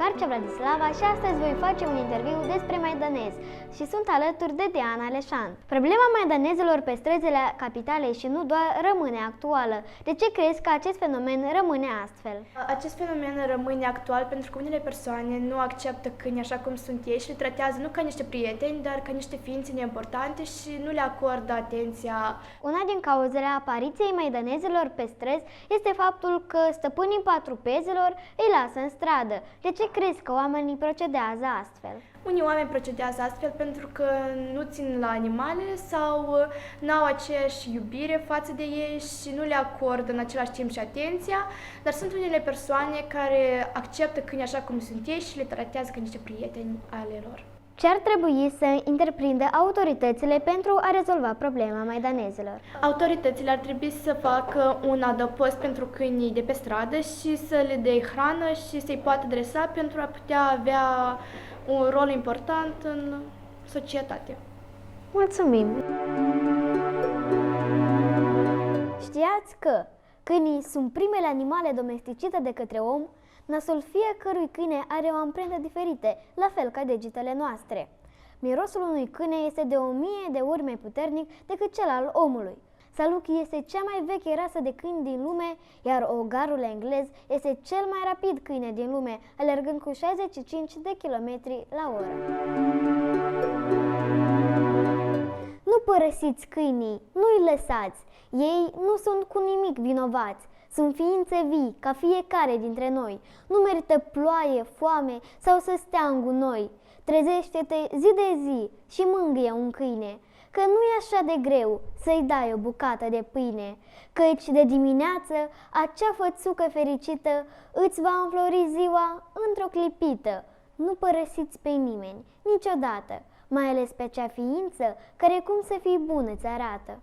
Carcea Vladislava și astăzi voi face un interviu despre maidanezi și sunt alături de Diana Leșant. Problema maidanezilor pe străzile capitalei și nu doar rămâne actuală. De ce crezi că acest fenomen rămâne astfel? Acest fenomen rămâne actual pentru că unele persoane nu acceptă câini așa cum sunt ei și le tratează nu ca niște prieteni, dar ca niște ființe neimportante și nu le acordă atenția. Una din cauzele apariției maidanezilor pe străzi este faptul că stăpânii patrupezilor îi lasă în stradă. De ce crezi că oamenii procedează astfel? Unii oameni procedează astfel pentru că nu țin la animale sau nu au aceeași iubire față de ei și nu le acordă în același timp și atenția, dar sunt unele persoane care acceptă câini așa cum sunt ei și le tratează ca niște prieteni ale lor. Ce ar trebui să întreprindă autoritățile pentru a rezolva problema maidanezilor? Autoritățile ar trebui să facă un adăpost pentru câinii de pe stradă și să le dea hrană și să-i poată dresa pentru a putea avea un rol important în societate. Mulțumim! Știați că câinii sunt primele animale domesticite de către om? Nasul fiecărui câine are o amprentă diferită, la fel ca degetele noastre. Mirosul unui câine este de 1000 de ori mai puternic decât cel al omului. Saluki este cea mai veche rasă de câini din lume, iar ogarul englez este cel mai rapid câine din lume, alergând cu 65 de km la oră. Nu părăsiți câinii, nu-i lăsați! Ei nu sunt cu nimic vinovați. Sunt ființe vii, ca fiecare dintre noi. Nu merită ploaie, foame sau să stea în gunoi. Trezește-te zi de zi și mângâie un câine, că nu e așa de greu să-i dai o bucată de pâine, căci de dimineață acea fățucă fericită îți va înflori ziua într-o clipită. Nu părăsiți pe nimeni, niciodată, mai ales pe acea ființă care cum să fii bună îți arată.